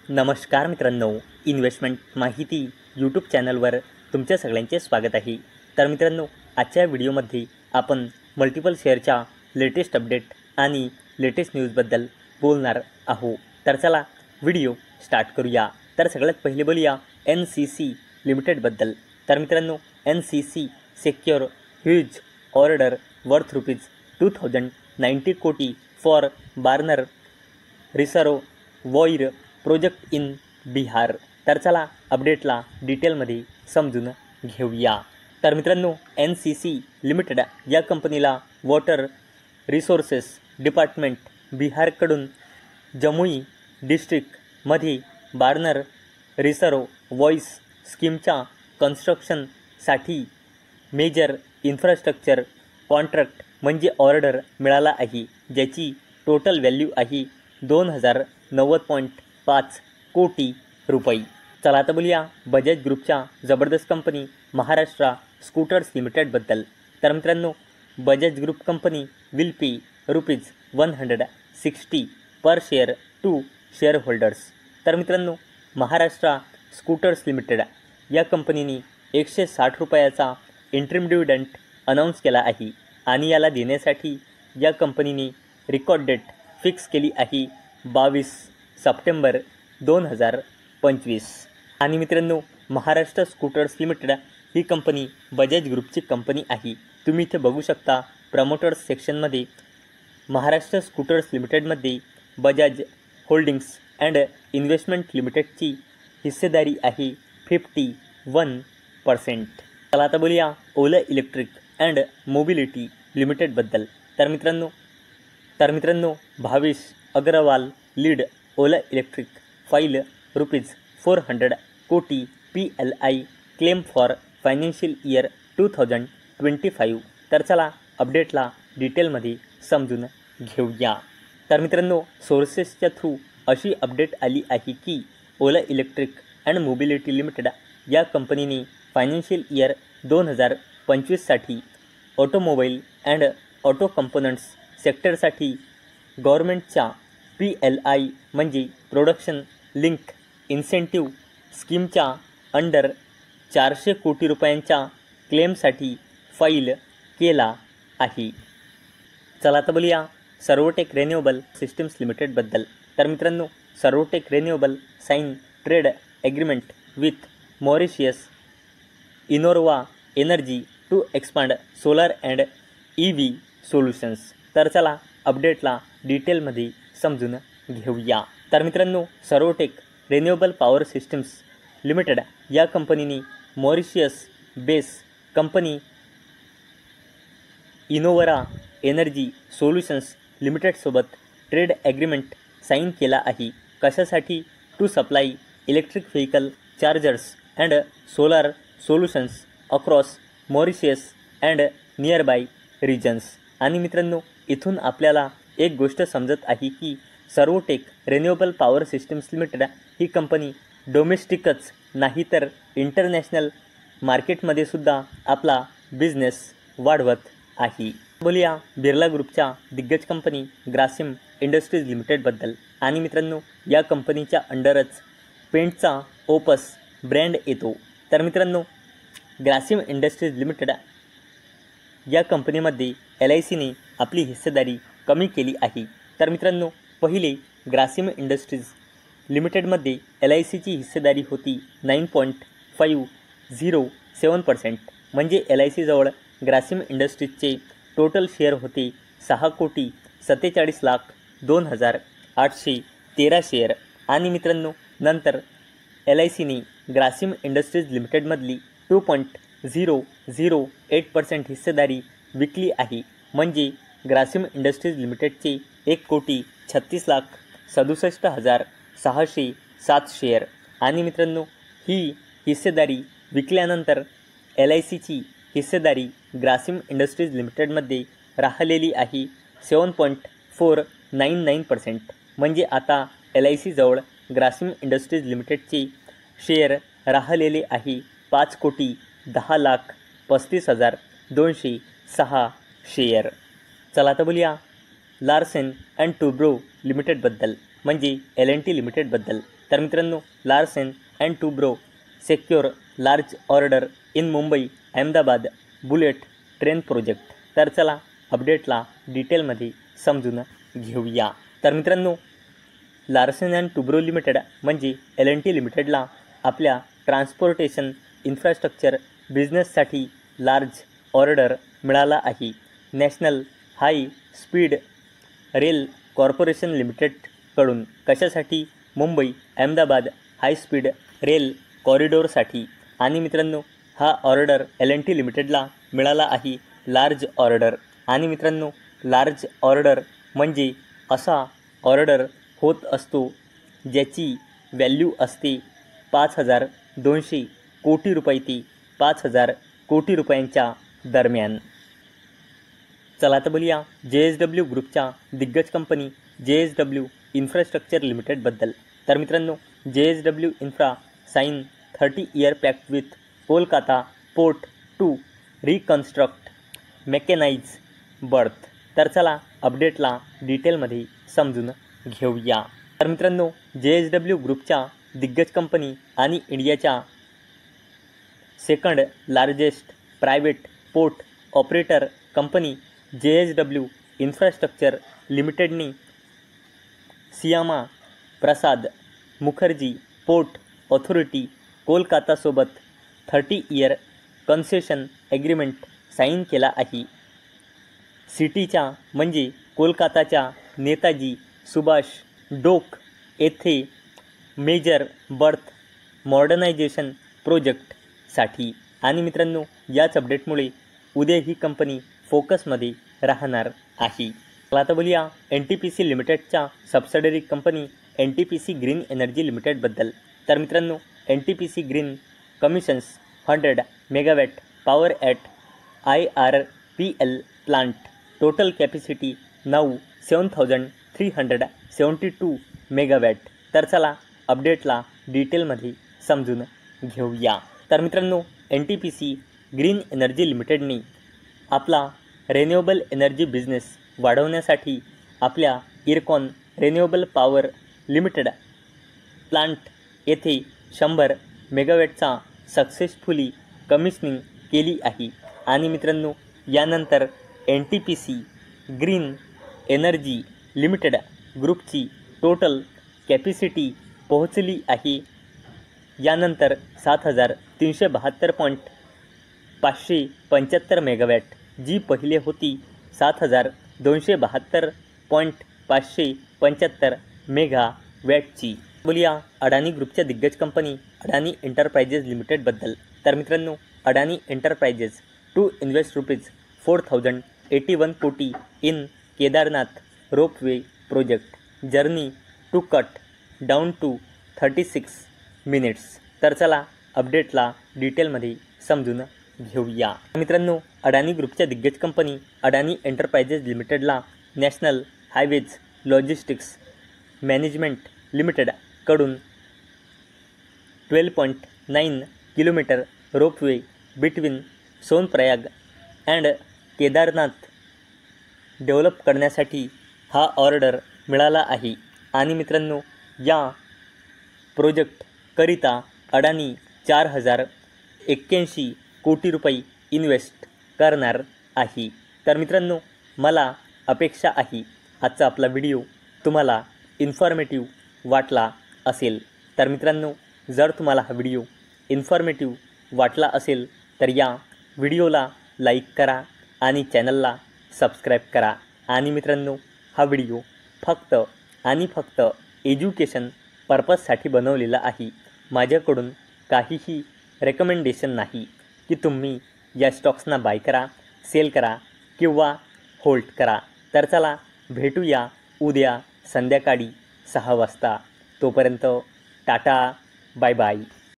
नमस्कार मित्रांनो, इन्व्हेस्टमेंट माहिती यूट्यूब चॅनलवर तुमच्या सगळ्यांचे स्वागत आहे। तर मित्रांनो, आजच्या व्हिडिओमध्ये आपण मल्टिपल शेअरच्या लेटेस्ट अपडेट आणि लेटेस्ट न्यूजबद्दल बोलणार आहोत। तर चला व्हिडिओ स्टार्ट करूया। तर सगळ्यात पहिले बोलूया NCC लिमिटेडबद्दल। तर मित्रांनो, NCC secure huge order worth ₹2090 कोटी for burner reservoir project in Bihar. तर चला अपडेटला डिटेलमध्ये समजून घेऊया। तर मित्रांनो, NCC लिमिटेड या कंपनीला वॉटर रिसोर्सेस डिपार्टमेंट बिहारकडून जमुई डिस्ट्रिक्टमध्ये बार्नर रिसर्वोइर्स स्कीमच्या कन्स्ट्रक्शनसाठी मेजर इन्फ्रास्ट्रक्चर कॉन्ट्रॅक्ट म्हणजे ऑर्डर मिळाला आहे, ज्याची टोटल व्हॅल्यू आहे ₹2090.5 कोटी रुपये। चला आता बोलूया बजाज ग्रुपच्या जबरदस्त कंपनी महाराष्ट्र स्कूटर्स लिमिटेडबद्दल। तर मित्रांनो, Bajaj group company will pay ₹160 per share to shareholders. तर मित्रांनो, महाराष्ट्र स्कूटर्स लिमिटेड या कंपनीने ₹160चा इंटरिम डिव्हिडंड अनाऊन्स केला आहे आणि याला देण्यासाठी या कंपनीने रेकॉर्ड डेट फिक्स केली आहे 22 सप्टेंबर 2025। आणि मित्रांनो, महाराष्ट्र स्कूटर्स लिमिटेड ही कंपनी बजाज ग्रुपची कंपनी आहे। तुम्ही इथे बघू शकता प्रमोटर्स सेक्शनमध्ये महाराष्ट्र स्कूटर्स लिमिटेडमध्ये बजाज होल्डिंग्स अँड इन्व्हेस्टमेंट लिमिटेडची हिस्सेदारी आहे 51%। चला आता बोलूया ओला इलेक्ट्रिक अँड मोबिलिटी लिमिटेडबद्दल। तर मित्रांनो, भावेश अग्रवाल लीड ओला इलेक्ट्रिक फाईल ₹400 कोटी PLI claim for financial year 2025। तर चला अपडेटला डिटेलमध्ये समजून घेऊया। तर मित्रांनो, सोर्सेसच्या थ्रू अशी अपडेट आली आहे की Ola electric and mobility limited या कंपनीने फायनान्शियल इयर 2025साठी ऑटोमोबाईल अँड ऑटो कंपोनंट्स सेक्टरसाठी गव्हर्नमेंटच्या PLI म्हणजे प्रोडक्शन लिंक इन्सेंटिव्ह स्कीमच्या अंडर 400 कोटी रुपयांच्या क्लेमसाठी फाईल केला आहे। चला आता बोलूया सर्वोटेक रिन्युएबल सिस्टम्स लिमिटेडबद्दल। तर मित्रांनो, Servotech renewable sign trade agreement with Mauritius Inorva energy to expand solar and EV solutions. तर चला अपडेटला डिटेलमध्ये समजून घेऊया। तर मित्रांनो, Servotech renewable power systems limited या कंपनीने Mauritius base company Innovra energy solutions लिमिटेडसोबत ट्रेड ॲग्रीमेंट साईन केला आहे। कशासाठी? To supply electric vehicle chargers and solar solutions across Mauritius and nearby regions. आणि मित्रांनो, इथून आपल्याला एक गोष्ट समजत आहे की Servotech renewable power systems limited ही कंपनी डोमेस्टिकच नाही तर इंटरनॅशनल मार्केटमध्ये सुद्धा आपला बिझनेस वाढवत आहे। बोलूया बिर्ला ग्रुपच्या दिग्गज कंपनी ग्रासिम इंडस्ट्रीज लिमिटेडबद्दल। आणि मित्रांनो, या कंपनीच्या अंडरच पेंटचा ओपस ब्रँड येतो। तर मित्रांनो, ग्रासिम इंडस्ट्रीज लिमिटेड या कंपनीमध्ये LICने आपली हिस्सेदारी कमी केली आहे। तर मित्रांनो, पहिले ग्रासिम इंडस्ट्रीज लिमिटेडमध्ये LICची हिस्सेदारी होती 9.507%। म्हणजे LIC जवळ ग्रासिम इंडस्ट्रीजचे टोटल शेअर होते 6,47,02,813 शेअर। आणि मित्रांनो, नंतर LICने ग्रासिम इंडस्ट्रीज लिमिटेडमधली 2.008% हिस्सेदारी विकली आहे। म्हणजे ग्रासिम इंडस्ट्रीज लिमिटेडचे 1,36,67,607 शेअर। आणि मित्रांनो, ही हिस्सेदारी विकल्यानंतर LICची हिस्सेदारी ग्रासिम इंडस्ट्रीज लिमिटेडमध्ये राहिलेली आहे 7.499%। म्हणजे आता LIC जवळ ग्रासिम इंडस्ट्रीज लिमिटेडचे शेअर राहिलेले आहे 5,10,35,206 शेअर। चला आता बोलूया लार्सन अँड टुब्रो लिमिटेडबद्दल, म्हणजे L&T लिमिटेडबद्दल। तर मित्रांनो, Larsen and Toubro secure large order in Mumbai Ahmedabad bullet train project. तर चला अपडेटला डिटेलमध्ये समजून घेऊया. तर मित्रांनो, लार्सन अँड टुब्रो लिमिटेड म्हणजे L&T लिमिटेडला आपल्या ट्रान्सपोर्टेशन इन्फ्रास्ट्रक्चर बिझनेससाठी लार्ज ऑर्डर मिळाला आहे. National high speed rail corporation लिमिटेडकडून. कशासाठी? Mumbai Ahmedabad high speed rail कॉरिडोरसाठी. आणि मित्रांनो, हा ऑर्डर L&T लिमिटेडला मिळाला आहे लार्ज ऑर्डर. आणि मित्रांनो, लार्ज ऑर्डर म्हणजे असा ऑर्डर होत असतो ज्याची व्हॅल्यू असते 5,200 कोटी रुपये ते 5,000 कोटी रुपयांच्या दरम्यान. चला तर बोलूया JSW ग्रुपच्या दिग्गज कंपनी JSW इन्फ्रास्ट्रक्चर लिमिटेडबद्दल. तर मित्रांनो, JSW infra sign 30 year pact with Kolkata port to reconstruct mechanize berth. तर चला अपडेटला डिटेलमध्ये समजून घेऊया. तर मित्रांनो, JSW ग्रुपच्या दिग्गज कंपनी आणि इंडियाच्या second largest private port operator company JSW infrastructure लिमिटेडने सियामा प्रसाद मुखर्जी पोर्ट ऑथॉरिटी कोलकातासोबत 30 ईयर कन्सेशन ॲग्रीमेंट साईन केला आहे. सिटीच्या म्हणजे कोलकाताच्या नेताजी सुभाष डोक येथे मेजर बर्थ मॉडर्नायझेशन प्रोजेक्टसाठी. आणि मित्रांनो, याच अपडेटमुळे उद्या ही कंपनी फोकसमध्ये राहणार आहे. चला आता बोलूया NTPC लिमिटेडच्या subsidiary company NTPC green energy लिमिटेडबद्दल. तर मित्रांनो, NTPC green commissions 100 megawatt power at IRPL plant. Total capacity now 7,372 megawatt. तर चला अपडेटला डिटेलमध्ये समजून घेऊया. तर मित्रांनो, NTPC ग्रीन एनर्जी लिमिटेडने आपला रिन्युएबल एनर्जी बिझनेस वाढवण्यासाठी आपल्या IRCON renewable power limited plant येथे 100 मेगावॅटचा सक्सेसफुली कमिशनिंग केली आहे. आणि मित्रांनो, यानंतर NTPC ग्रीन एनर्जी लिमिटेड ग्रुपची टोटल कॅपॅसिटी पोहोचली आहे. यानंतर 7,372.575 मेगावॅट, जी पहिले होती 7,272.575 मेगावॅटची. बोलूया अडानी ग्रुपच्या दिग्गज कंपनी अडानी एंटरप्राइजेस लिमिटेडबद्दल. तर मित्रांनो, अडानी एंटरप्राइजेस टू इन्व्हेस्ट ₹4,081 कोटी in Kedarnath ropeway project. Journey to cut down to 36 minutes. तर चला अपडेटला डिटेलमध्ये समजून घेऊया. मित्रांनो, अडानी ग्रुपच्या दिग्गज कंपनी अडानी एंटरप्राइजेस लिमिटेडला नॅशनल हायवेज लॉजिस्टिक्स मॅनेजमेंट लिमिटेडकडून 12.9 kilometre ropeway between Sonprayag and Kedarnath develop करण्यासाठी हा ऑर्डर मिळाला आहे. आणि मित्रांनो, या प्रोजेक्टकरिता अडानी 4,081 कोटी रुपये इन्व्हेस्ट करणार आहे. तर मित्रांनो, मला अपेक्षा आहे आजचा आपला व्हिडिओ तुम्हाला इन्फॉर्मेटिव्ह वाटला असेल. तर मित्रांनो, जर तुम्हाला हा व्हिडिओ इन्फॉर्मेटिव्ह वाटला असेल तर या व्हिडिओला लाईक करा आणि चॅनलला सबस्क्राईब करा. आणि मित्रांनो, हा व्हिडिओ फक्त आणि फक्त एज्युकेशन पर्पजसाठी बनवलेला आहे. माझ्याकडून काहीही रेकमेंडेशन नाही की तुम्ही या स्टॉक्सना बाय करा, सेल करा किंवा होल्ड करा. तर चला भेटूया उद्या संध्याकाळी 6 वाजता. तोपर्यंत टाटा, बाय बाय.